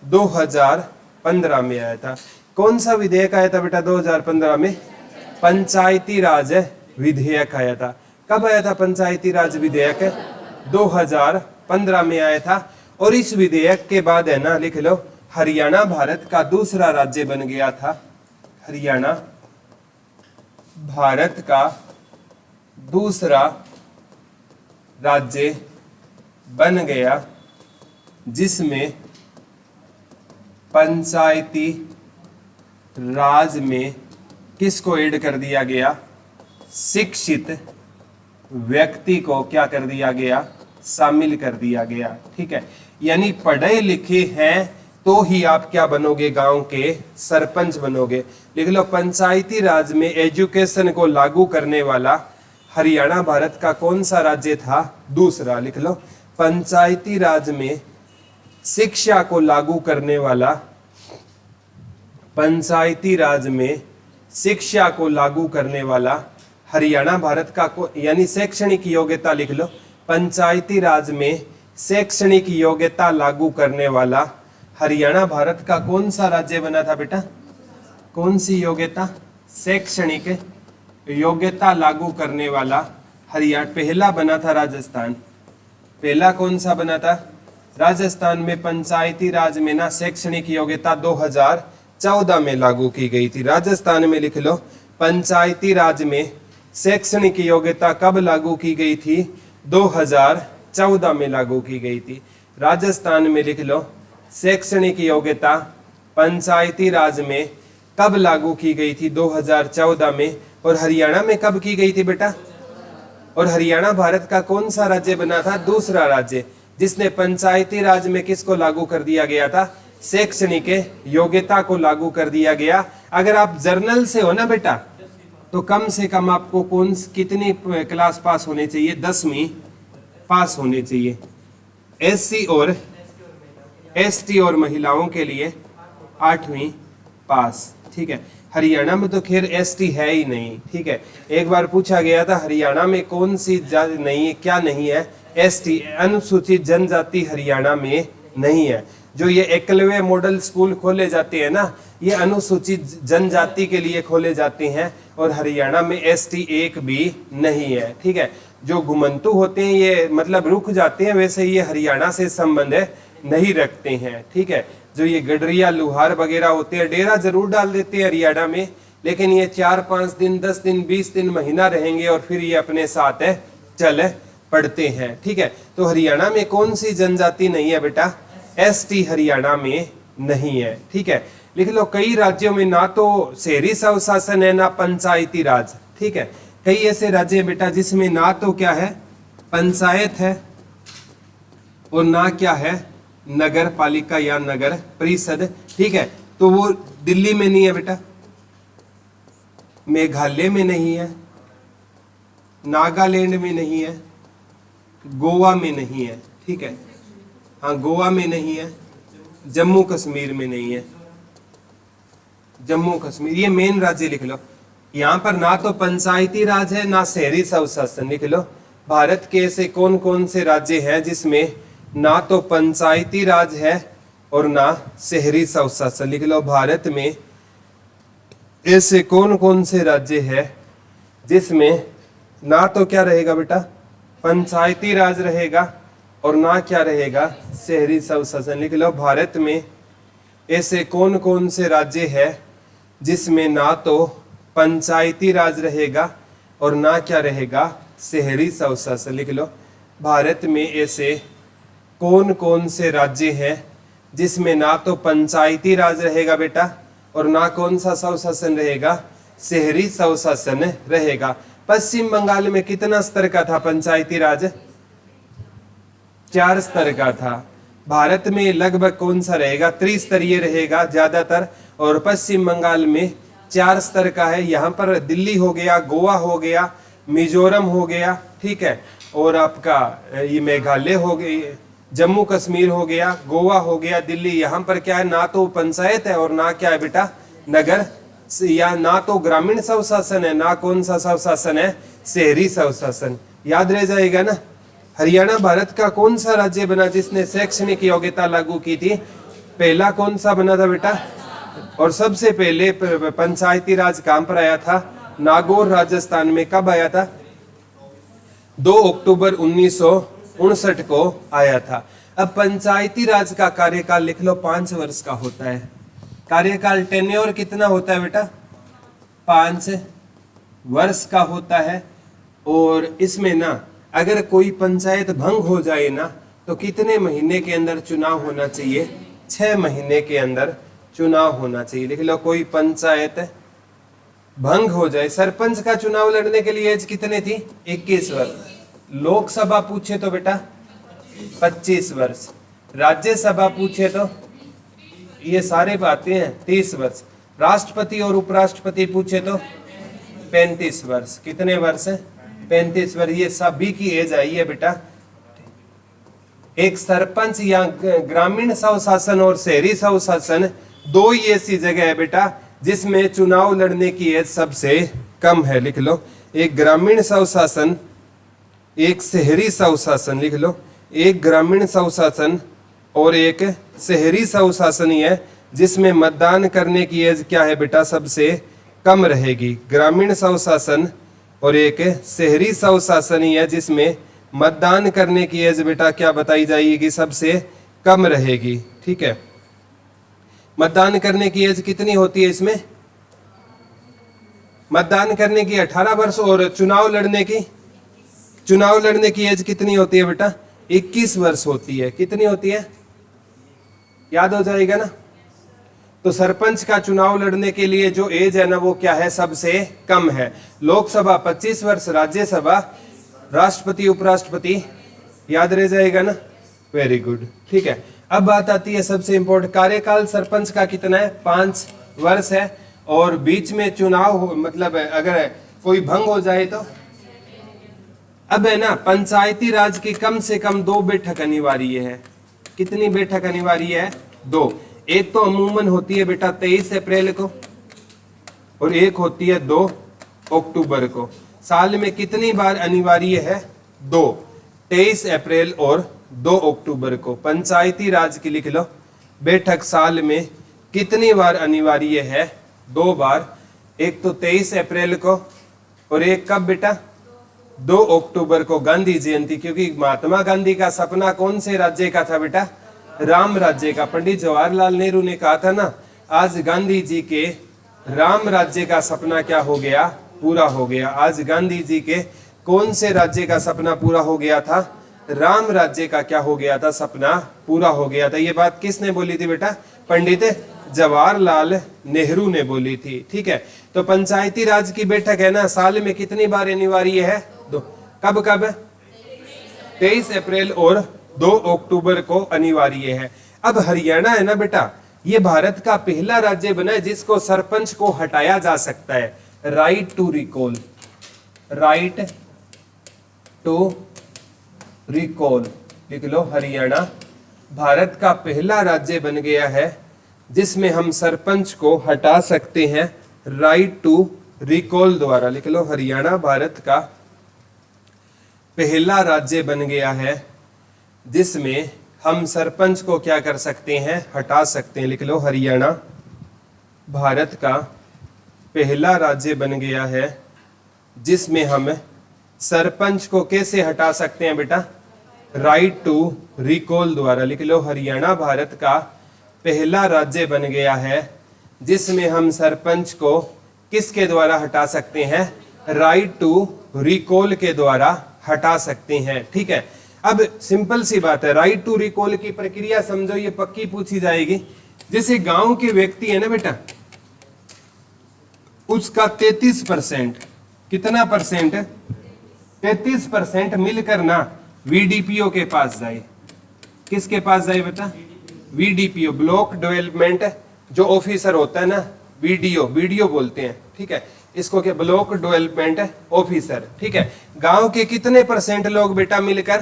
2015 में आया था। कौन सा विधेयक आया था बेटा 2015 में? पंचायती राज विधेयक आया था। कब आया था पंचायती राज विधेयक? 2015 में आया था। और इस विधेयक के बाद है ना, लिख लो, हरियाणा भारत का दूसरा राज्य बन गया था। हरियाणा भारत का दूसरा राज्य बन गया जिसमें पंचायती राज में किसको ऐड कर दिया गया? शिक्षित व्यक्ति को क्या कर दिया गया? शामिल कर दिया गया। ठीक है, यानी पढ़े लिखे हैं तो ही आप क्या बनोगे? गांव के सरपंच बनोगे। लिख लो, पंचायती राज में एजुकेशन को लागू करने वाला हरियाणा भारत का कौन सा राज्य था? दूसरा। लिख लो, पंचायती राज में शिक्षा को लागू करने वाला, पंचायती राज में शिक्षा को लागू करने वाला हरियाणा भारत का यानी शैक्षणिक योग्यता, लिख लो, पंचायती राज में शैक्षणिक योग्यता लागू करने वाला हरियाणा भारत का कौन सा राज्य बना था बेटा? कौन सी योग्यता? शैक्षणिक योग्यता लागू करने वाला हरियाणा पहला बना था राजस्थान। पहला कौन सा बना था? राजस्थान में पंचायती राज में ना शैक्षणिक योग्यता 2014 में लागू की गई थी। राजस्थान में लिख लो, पंचायती राज में शैक्षणिक योग्यता कब लागू की गई थी? 2014 में लागू की गई थी। राजस्थान में लिख लो, शैक्षणिक योग्यता पंचायती राज में कब लागू की गई थी? 2014 में। और हरियाणा में कब की गई थी बेटा? और हरियाणा भारत का कौन सा राज्य बना था? दूसरा राज्य, जिसने पंचायती राज में किसको लागू कर दिया गया था? शैक्षणिक योग्यता को लागू कर दिया गया। अगर आप जर्नल से हो ना बेटा, तो कम से कम आपको कितनी क्लास पास होनी चाहिए? 10वीं पास होने चाहिए। एससी और एसटी और महिलाओं के लिए 8वीं पास, ठीक है। हरियाणा में तो खैर एसटी है ही नहीं, ठीक है। एक बार पूछा गया था हरियाणा में कौन सी जाति नहीं है, क्या नहीं है, एसटी, अनुसूचित जनजाति हरियाणा में नहीं है। जो ये एकलव्य मॉडल स्कूल खोले जाते हैं ना, ये अनुसूचित जनजाति के लिए खोले जाते हैं, और हरियाणा में एसटी एक भी नहीं है, ठीक है। जो घुमंतु होते हैं ये मतलब रुक जाते हैं, वैसे ये हरियाणा से संबंध नहीं रखते हैं, ठीक है। जो ये गडरिया लुहार वगैरह होते हैं डेरा जरूर डाल देते हैं हरियाणा में, लेकिन ये 4-5 दिन 10 दिन 20 दिन महीना रहेंगे और फिर ये अपने साथ चल पड़ते हैं, ठीक है। तो हरियाणा में कौन सी जनजाति नहीं है बेटा, एसटी हरियाणा में नहीं है, ठीक है। लिख लो, कई राज्यों में ना तो शहरी स्वशासन है ना पंचायती राज, ठीक है। कई ऐसे राज्य हैं बेटा जिसमें ना तो क्या है पंचायत है और ना क्या है नगर पालिका या नगर परिषद, ठीक है। तो वो दिल्ली में नहीं है बेटा, मेघालय में नहीं है, नागालैंड में नहीं है, गोवा में नहीं है, ठीक है। हाँ, गोवा में नहीं है, जम्मू कश्मीर में नहीं है। जम्मू कश्मीर ये मेन राज्य लिख लो। यहाँ पर ना तो पंचायती राज है ना शहरी स्वशासन, लिख लो। भारत के ऐसे कौन कौन से राज्य हैं जिसमें ना तो पंचायती राज है और ना शहरी स्वशासन, लिख लो। भारत में ऐसे कौन कौन से राज्य हैं जिसमें ना तो क्या रहेगा बेटा पंचायती राज रहेगा और ना क्या रहेगा शहरी स्वशासन, लिख लो। भारत में ऐसे कौन कौन से राज्य हैं जिसमें ना तो पंचायती राज रहेगा और ना क्या रहेगा शहरी स्वशासन, लिख लो। भारत में ऐसे कौन कौन से राज्य हैं जिसमें ना तो पंचायती राज रहेगा बेटा और ना कौन सा स्वशासन रहेगा, शहरी स्वशासन रहेगा। पश्चिम बंगाल में कितना स्तर का था पंचायती राज, 4 स्तर का था। भारत में लगभग कौन सा रहेगा, त्रिस्तरीय रहेगा ज्यादातर, और पश्चिम बंगाल में 4 स्तर का है। यहाँ पर दिल्ली हो गया, गोवा हो गया, मिजोरम हो गया, ठीक है, और आपका ये मेघालय हो गई, जम्मू कश्मीर हो गया, गोवा हो गया, दिल्ली। यहाँ पर क्या है, ना तो पंचायत है और ना क्या है बेटा नगर, या ना तो ग्रामीण स्वशासन है ना कौन सा स्वशासन है, शहरी स्वशासन। याद रह जाएगा ना। हरियाणा भारत का कौन सा राज्य बना जिसने शैक्षणिक योग्यता लागू की थी, पहला कौन सा बना था बेटा, और सबसे पहले पंचायती राज कहां पर आया था, नागौर राजस्थान में। कब आया था, 2 अक्टूबर 1959 को आया था। अब पंचायती राज का कार्यकाल लिख लो 5 वर्ष का होता है। कार्यकाल टेन्योर कितना होता है बेटा, 5 वर्ष का होता है। और इसमें ना अगर कोई पंचायत भंग हो जाए ना तो कितने महीने के अंदर चुनाव होना चाहिए, 6 महीने के अंदर चुनाव होना चाहिए। लिख लो, कोई पंचायत भंग हो जाए। सरपंच का चुनाव लड़ने के लिए एज कितने थी, 21 वर्ष। लोकसभा पूछे तो बेटा 25 वर्ष, राज्यसभा पूछे तो ये सारे बातें हैं 30 वर्ष, राष्ट्रपति और उपराष्ट्रपति पूछे तो 35 वर्ष। कितने वर्ष है, 35 वर्ष। ये सभी की एज आई है बेटा। एक सरपंच या ग्रामीण स्वशासन और शहरी स्वशासन, 2 ही ऐसी जगह है बेटा जिसमें चुनाव लड़ने की एज सबसे कम है। लिख लो, एक ग्रामीण स्वशासन, एक शहरी स्वशासन, लिख लो। एक ग्रामीण स्वशासन और एक शहरी स्वशासन ही है जिसमें मतदान करने की एज क्या है बेटा सबसे कम रहेगी। ग्रामीण स्वशासन और एक शहरी स्वशासन ही है जिसमें मतदान करने की एज बेटा क्या बताई जाएगी, सबसे कम रहेगी, ठीक है। मतदान करने की एज कितनी होती है इसमें, मतदान करने की 18 वर्ष, और चुनाव लड़ने की एज कितनी होती है बेटा, 21 वर्ष होती है। कितनी होती है, याद हो जाएगा ना। तो सरपंच का चुनाव लड़ने के लिए जो एज है ना वो क्या है, सबसे कम है। लोकसभा 25 वर्ष, राज्यसभा, राष्ट्रपति उपराष्ट्रपति, याद रह जाएगा ना। वेरी गुड, ठीक है। अब बात आती है सबसे इंपॉर्टेंट, कार्यकाल सरपंच का कितना है, 5 वर्ष है। और बीच में चुनाव मतलब अगर कोई भंग हो जाए तो अब है ना पंचायती राज की कम से कम 2 बैठक अनिवार्य है। कितनी बैठक अनिवार्य है? 2। एक तो अमूमन होती है बेटा 23 अप्रैल को और एक होती है 2 अक्टूबर को। साल में कितनी बार अनिवार्य है? 2, 23 अप्रैल और 2 अक्टूबर को। पंचायती राज की लिख लो बैठक साल में कितनी बार अनिवार्य है? 2 बार। एक तो 23 अप्रैल को और एक कब बेटा? 2 अक्टूबर को, गांधी जयंती। क्योंकि महात्मा गांधी का सपना कौन से राज्य का था बेटा? राम राज्य का। पंडित जवाहरलाल नेहरू ने कहा था ना, आज गांधी जी के राम राज्य का सपना क्या हो गया? पूरा हो गया। आज गांधी जी के कौन से राज्य का सपना पूरा हो गया था? राम राज्य का क्या हो गया था? सपना पूरा हो गया था। ये बात किसने बोली थी बेटा? पंडित जवाहरलाल नेहरू ने बोली थी। ठीक है, तो पंचायती राज की बैठक है ना, साल में कितनी बार अनिवार्य है? 2। कब कब? 23 अप्रैल और 2 अक्टूबर को अनिवार्य है। अब हरियाणा है ना बेटा, ये भारत का पहला राज्य बना है जिसको सरपंच को हटाया जा सकता है। Right to recall, right to recall लिख लो। हरियाणा भारत का पहला राज्य बन गया है जिसमें हम सरपंच को हटा सकते हैं राइट टू रिकॉल द्वारा। लिख लो, हरियाणा भारत का पहला राज्य बन गया है जिसमें हम सरपंच को क्या कर सकते हैं? हटा सकते हैं। लिख लो, हरियाणा भारत का पहला राज्य बन गया है जिसमें हम सरपंच को कैसे हटा सकते हैं बेटा? राइट टू रिकॉल द्वारा। लिख लो, हरियाणा भारत का पहला राज्य बन गया है जिसमें हम सरपंच को किसके द्वारा हटा सकते हैं? राइट टू रिकॉल के द्वारा हटा सकते हैं। ठीक है, अब सिंपल सी बात है, राइट टू रिकॉल की प्रक्रिया समझो, ये पक्की पूछी जाएगी। जैसे गांव के व्यक्ति है ना बेटा, उसका 33%, कितना परसेंट? 33% मिलकर ना वीडीपीओ के पास जाए। किसके पास जाए बेटा? वीडीपीओ, ब्लॉक डेवलपमेंट जो ऑफिसर होता है ना, बीडीओ बोलते हैं। ठीक है, इसको क्या? Block development officer. ठीक है, गांव के कितने परसेंट लोग बेटा मिलकर?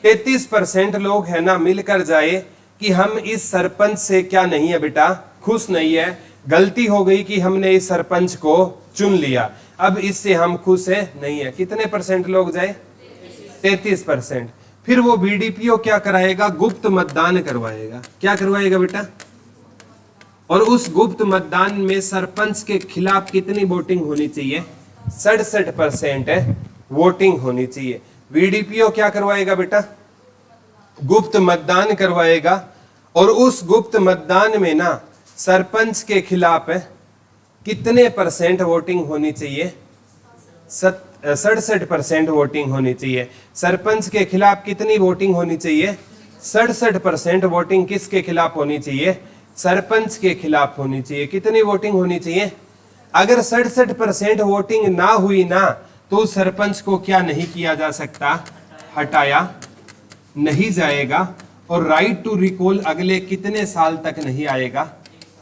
33% लोग है ना मिलकर जाए कि हम इस सरपंच से क्या नहीं है बेटा? खुश नहीं है, गलती हो गई कि हमने इस सरपंच को चुन लिया, अब इससे हम खुश है नहीं है। कितने परसेंट लोग जाए? 33%। फिर वो बीडीपीओ क्या कराएगा? गुप्त मतदान करवाएगा। क्या करवाएगा बेटा? और उस गुप्त मतदान में सरपंच के खिलाफ कितनी वोटिंग होनी चाहिए? 67% वोटिंग होनी चाहिए। बीडीपीओ क्या करवाएगा बेटा? गुप्त मतदान करवाएगा और उस गुप्त मतदान में ना सरपंच के खिलाफ कितने परसेंट वोटिंग होनी चाहिए? 67% वोटिंग होनी चाहिए। सरपंच के खिलाफ कितनी वोटिंग होनी चाहिए? 67% वोटिंग किसके खिलाफ होनी चाहिए? सरपंच के खिलाफ होनी चाहिए। कितनी वोटिंग होनी चाहिए? अगर 67% वोटिंग ना हुई ना तो सरपंच को क्या नहीं किया जा सकता? हटाया नहीं जाएगा। और राइट टू रिकॉल अगले कितने साल तक नहीं आएगा?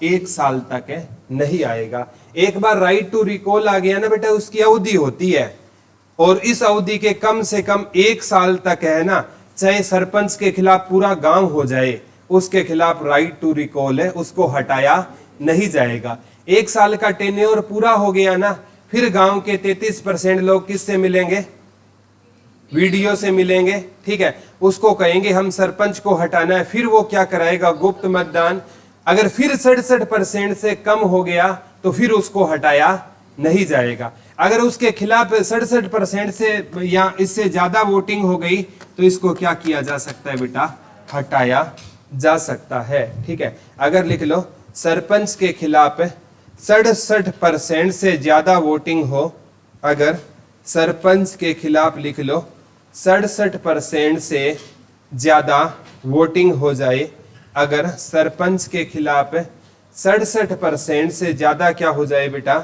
1 साल तक नहीं आएगा। एक बार राइट टू रिकॉल आ गया ना बेटा, उसकी अवधि होती है और इस अवधि के कम से कम 1 साल तक है ना, चाहे सरपंच के खिलाफ पूरा गांव हो जाए, उसके खिलाफ राइट टू रिकॉल है, उसको हटाया नहीं जाएगा। 1 साल का टेन्योर पूरा हो गया ना, फिर गांव के 33% लोग किससे मिलेंगे? वीडियो से मिलेंगे। ठीक है, उसको कहेंगे हम सरपंच को हटाना है, फिर वो क्या कराएगा? गुप्त मतदान। अगर फिर 67% से कम हो गया तो फिर उसको हटाया नहीं जाएगा। अगर उसके खिलाफ 67% से या इससे ज्यादा वोटिंग हो गई तो इसको क्या किया जा सकता है बेटा? हटाया जा सकता है। ठीक है, अगर लिख लो सरपंच के खिलाफ 67% से ज्यादा वोटिंग हो, अगर सरपंच के खिलाफ लिख लो 67% से ज्यादा वोटिंग हो जाए, अगर सरपंच के खिलाफ 67% से ज्यादा क्या हो जाए बेटा?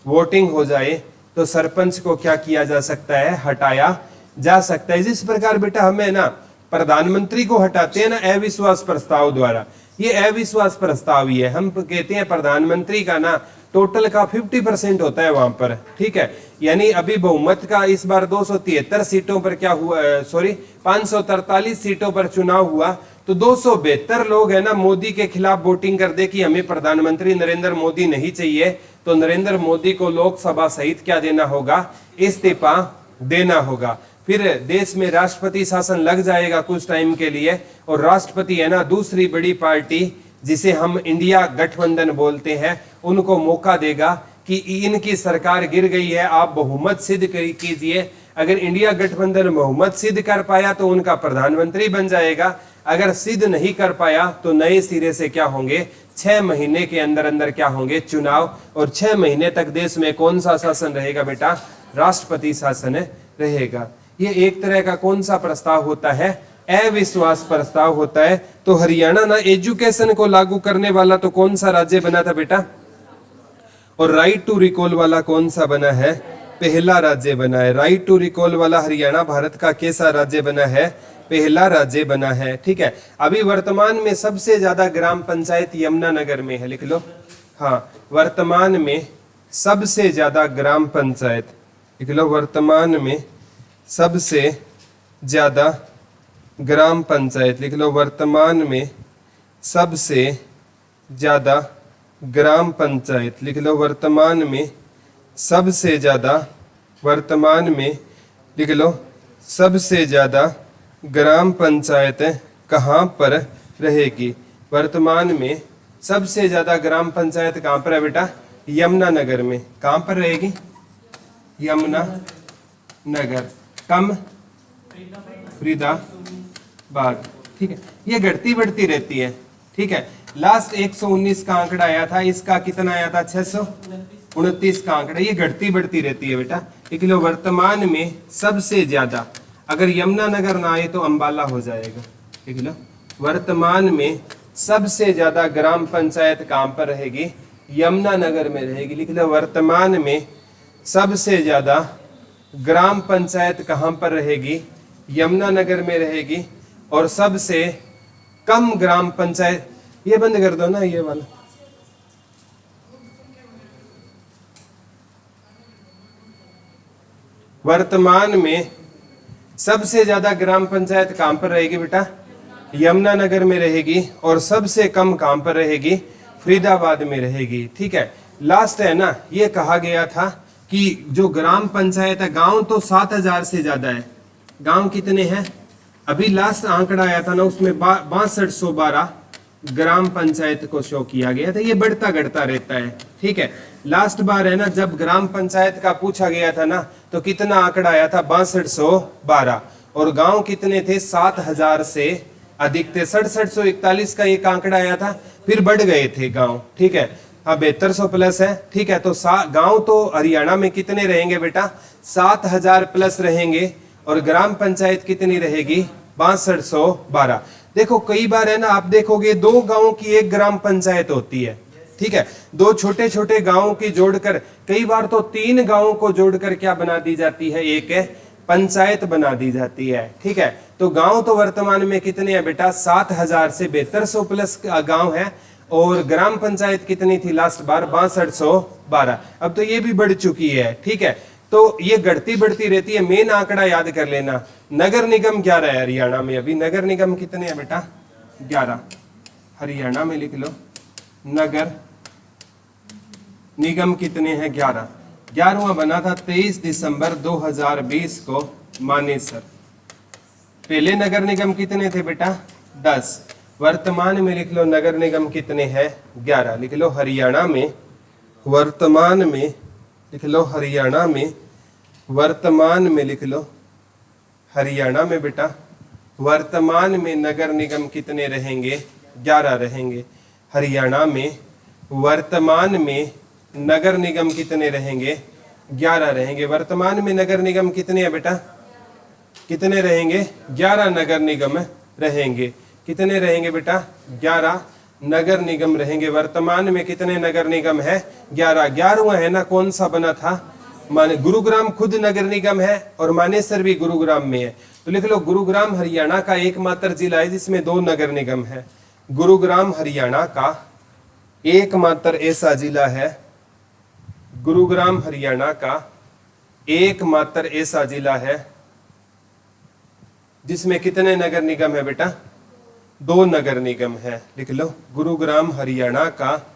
वोटिंग हो जाए, तो सरपंच को क्या किया जा सकता है? हटाया जा सकता है। जिस प्रकार बेटा हमें ना प्रधानमंत्री को हटाते हैं ना अविश्वास प्रस्ताव द्वारा, ये अविश्वास प्रस्ताव ही है। हम कहते हैं प्रधानमंत्री का ना टोटल का 50% होता है वहां पर, ठीक है। यानी अभी बहुमत का इस बार 273 सीटों पर क्या हुआ, सॉरी 543 सीटों पर चुनाव हुआ, तो 272 लोग है ना मोदी के खिलाफ वोटिंग कर दे कि हमें प्रधानमंत्री नरेंद्र मोदी नहीं चाहिए, तो नरेंद्र मोदी को लोकसभा सहित क्या देना होगा, इस्तीफा देना होगा। फिर देश में राष्ट्रपति शासन लग जाएगा कुछ टाइम के लिए, और राष्ट्रपति है ना दूसरी बड़ी पार्टी जिसे हम इंडिया गठबंधन बोलते हैं उनको मौका देगा कि इनकी सरकार गिर गई है, आप बहुमत सिद्ध कीजिए। अगर इंडिया गठबंधन बहुमत सिद्ध कर पाया तो उनका प्रधानमंत्री बन जाएगा, अगर सिद्ध नहीं कर पाया तो नए सिरे से क्या होंगे, 6 महीने के अंदर अंदर क्या होंगे, चुनाव। और 6 महीने तक देश में कौन सा शासन रहेगा बेटा, राष्ट्रपति शासन रहेगा। ये एक तरह का कौन सा प्रस्ताव होता है, अविश्वास प्रस्ताव होता है। तो हरियाणा ना एजुकेशन को लागू करने वाला तो कौन सा राज्य बना था बेटा, और राइट टू रिकॉल वाला कौन सा बना है, पहला राज्य बना है। राइट टू रिकॉल वाला हरियाणा भारत का कैसा राज्य बना है, पहला राज्य बना है, ठीक है। अभी वर्तमान में सबसे ज्यादा ग्राम पंचायत यमुनानगर में है, लिख लो। हाँ, वर्तमान में सबसे ज्यादा ग्राम पंचायत, लिख लो, वर्तमान में सबसे ज्यादा ग्राम पंचायत, लिख लो, वर्तमान में सबसे ज्यादा ग्राम पंचायत, लिख लो, वर्तमान में सबसे ज्यादा, वर्तमान में लिख लो, सबसे ज्यादा ग्राम पंचायत कहाँ पर रहेगी, वर्तमान में सबसे ज्यादा ग्राम पंचायत कहाँ पर है बेटा, यमुनानगर में। कहाँ पर रहेगी, यमुनानगर, कम फरीदाबाद, ठीक है। ये घटती बढ़ती रहती है, ठीक है। लास्ट 119 का आंकड़ा आया था, इसका कितना आया था, 629 का आंकड़ा। ये घटती बढ़ती रहती है बेटा, एक किलो। वर्तमान में सबसे ज्यादा, अगर यमुनानगर ना आए तो अंबाला हो जाएगा, एक किलो। वर्तमान में सबसे ज्यादा ग्राम पंचायत कहाँ पर रहेगी, यमुनानगर में रहेगी, लिख लो। वर्तमान में सबसे ज्यादा ग्राम पंचायत कहाँ पर रहेगी, यमुनानगर में रहेगी। और सबसे कम ग्राम पंचायत, ये बंद कर दो ना ये वाला, वर्तमान में सबसे ज्यादा ग्राम पंचायत कहां पर रहेगी बेटा, यमुनानगर में रहेगी। और सबसे कम कहां पर रहेगी, फरीदाबाद में रहेगी, ठीक है। लास्ट है ना, ये कहा गया था कि जो ग्राम पंचायत है, गांव तो 7000 से ज्यादा है, गांव कितने हैं, अभी लास्ट आंकड़ा आया था ना उसमें 6212 ग्राम पंचायत को शो किया गया था। ये बढ़ता घटता रहता है, ठीक है। लास्ट बार है ना जब ग्राम पंचायत का पूछा गया था ना, तो कितना आंकड़ा आया था, 6212, और गांव कितने थे, 7000 से अधिक थे। 6741 का एक आंकड़ा आया था, फिर बढ़ गए थे गांव, ठीक है। हाँ, 7200 प्लस है, ठीक है। तो गांव तो हरियाणा में कितने रहेंगे बेटा, 7000 प्लस रहेंगे। और ग्राम पंचायत कितनी रहेगी, 6212। देखो कई बार है ना, आप देखोगे 2 गांवों की एक ग्राम पंचायत होती है, ठीक है। 2 छोटे छोटे गांवों की जोड़कर, कई बार तो 3 गांवों को जोड़कर क्या बना दी जाती है, एक पंचायत बना दी जाती है, ठीक है। तो गांव तो वर्तमान में कितने हैं बेटा, 7000 से 7200 प्लस गांव है। और ग्राम पंचायत कितनी थी लास्ट बार, 6212। अब तो ये भी बढ़ चुकी है, ठीक है। तो ये घटती बढ़ती रहती है। मेन आंकड़ा याद कर लेना, नगर निगम 11 है हरियाणा में। अभी नगर निगम कितने हैं बेटा, 11 हरियाणा में, लिख लो। नगर निगम कितने हैं, 11। 11वां बना था 23 दिसंबर 2020 को मानेसर। पहले नगर निगम कितने थे बेटा, 10। वर्तमान में लिख लो नगर निगम कितने हैं, 11, लिख लो। हरियाणा में वर्तमान में लिख लो, हरियाणा में वर्तमान में लिख लो, हरियाणा में बेटा वर्तमान में नगर निगम कितने रहेंगे, 11 रहेंगे। हरियाणा में वर्तमान में नगर निगम कितने रहेंगे, 11 रहेंगे। वर्तमान में नगर निगम कितने हैं बेटा, कितने रहेंगे, 11 नगर निगम रहेंगे। कितने रहेंगे बेटा, 11 नगर निगम रहेंगे। वर्तमान में कितने नगर निगम है, 11। 11वां है ना कौन सा बना था, माने गुरुग्राम खुद नगर निगम है और मानेसर भी गुरुग्राम में है। तो लिख लो गुरुग्राम हरियाणा का एकमात्र जिला है जिसमें 2 नगर निगम है। गुरुग्राम हरियाणा का एकमात्र ऐसा जिला है, गुरुग्राम हरियाणा का एकमात्र ऐसा जिला है जिसमें कितने नगर निगम है बेटा? 2 नगर निगम है। लिख लो गुरुग्राम हरियाणा का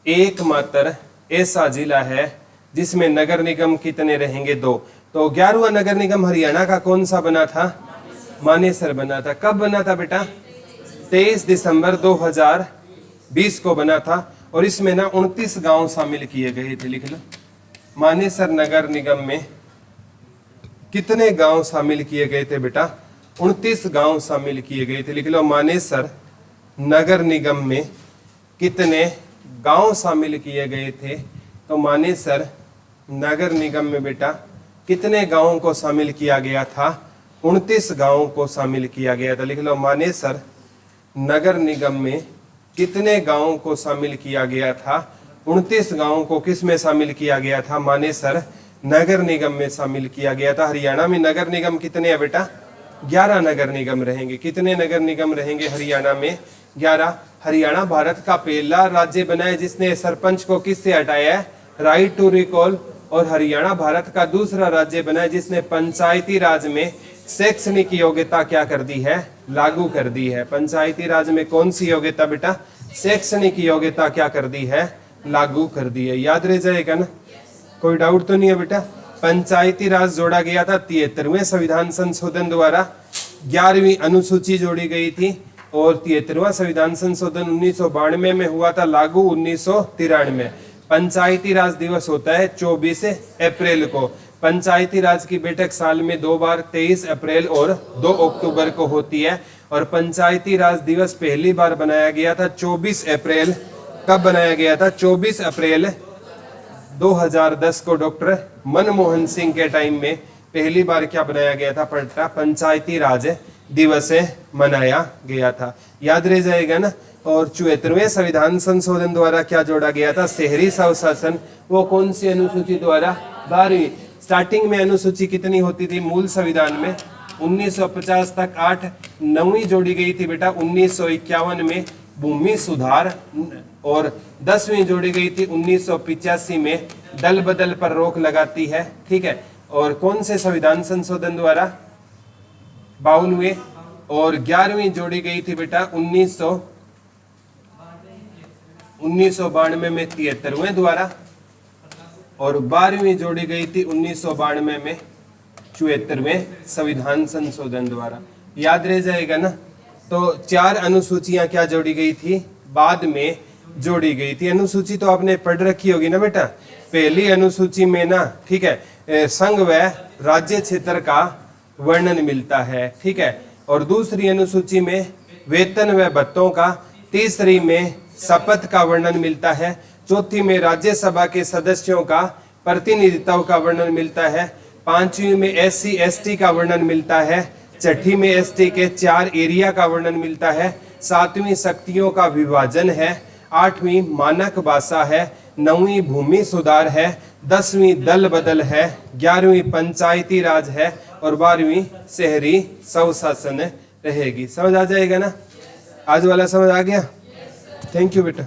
एकमात्र ऐसा जिला है जिसमें नगर निगम कितने रहेंगे? 2। तो 11वां नगर निगम हरियाणा का कौन सा बना था? मानेसर बना था। कब बना था बेटा? 23 दिसंबर 2020 को बना था और इसमें ना 29 गांव शामिल किए गए थे। लिख लो मानेसर नगर निगम में कितने गांव शामिल किए गए थे बेटा? 29 गांव शामिल किए गए थे। लिख लो मानेसर नगर निगम में कितने गांव शामिल किए गए थे? तो मानेसर नगर निगम में बेटा कितने गांवों को शामिल किया गया था? 29 गांवों को शामिल किया गया था। लिख लो मानेसर नगर निगम में कितने गांवों को शामिल किया गया था? 29 गांवों को किस में शामिल किया गया था? मानेसर नगर निगम में शामिल किया गया था। हरियाणा में नगर निगम कितने हैं बेटा? 11 नगर निगम रहेंगे। कितने नगर निगम रहेंगे हरियाणा में? 11। हरियाणा भारत का पहला राज्य बना है जिसने सरपंच को किससे हटाया है? Right to recall. और हरियाणा भारत का दूसरा राज्य बना है जिसने पंचायती राज में शैक्षणिक योग्यता क्या कर दी है? लागू कर दी है। पंचायती राज में कौन सी योग्यता बेटा? शैक्षणिक योग्यता क्या कर दी है? लागू कर दी है। याद रह जाएगा ना, कोई डाउट तो नहीं है बेटा? पंचायती राज जोड़ा गया था 73वें संविधान संशोधन द्वारा। 11वीं अनुसूची जोड़ी गई थी और 73वां संविधान संशोधन 1992 में हुआ था लागू 1993। पंचायती राज दिवस होता है 24 अप्रैल को। पंचायती राज की बैठक साल में 2 बार 23 अप्रैल और 2 अक्टूबर को होती है। और पंचायती राज दिवस पहली बार बनाया गया था 24 अप्रैल। कब बनाया गया था? 24 अप्रैल 2010 को डॉक्टर मनमोहन सिंह के टाइम में पहली बार क्या बनाया गया था? पंचायती राज दिवस मनाया गया था। याद रह जाएगा ना। और 74वें संविधान संशोधन द्वारा क्या जोड़ा गया था? शहरी स्वशासन। वो कौन सी अनुसूची द्वारा? 12वीं। स्टार्टिंग में अनुसूची कितनी होती थी मूल संविधान में? 1950 तक 8। 9वीं जोड़ी गई थी बेटा 1951 में भूमि सुधार। और 10वीं जोड़ी गई थी 1985 में दल बदल पर रोक लगाती है। ठीक है। और कौन से संविधान संशोधन द्वारा? 52वें। और 11वीं जोड़ी गई थी बेटा 1992 में 73वें द्वारा। और 12वीं जोड़ी गई थी 1992 में 74वें संविधान संशोधन द्वारा। याद रह जाएगा ना। तो 4 अनुसूचियां क्या जोड़ी गई थी? बाद में जोड़ी गई थी। अनुसूची तो आपने पढ़ रखी होगी ना बेटा। पहली अनुसूची में ना, ठीक है, संघ व राज्य क्षेत्र का वर्णन मिलता है। ठीक है। और दूसरी अनुसूची में वेतन व भत्तों का। तीसरी में शपथ का वर्णन मिलता है। चौथी में राज्यसभा के सदस्यों का प्रतिनिधित्व का वर्णन मिलता है। 5वीं में SC ST का वर्णन मिलता है। 6ठी में ST के 4 एरिया का वर्णन मिलता है। 7वीं शक्तियों का विभाजन है। 8वीं मानक भाषा है। 9वीं भूमि सुधार है। 10वीं दल बदल है। 11वीं पंचायती राज है और 12वीं शहरी स्वशासन रहेगी। समझ आ जाएगा ना? आज वाला समझ आ गया? थैंक यू बेटा।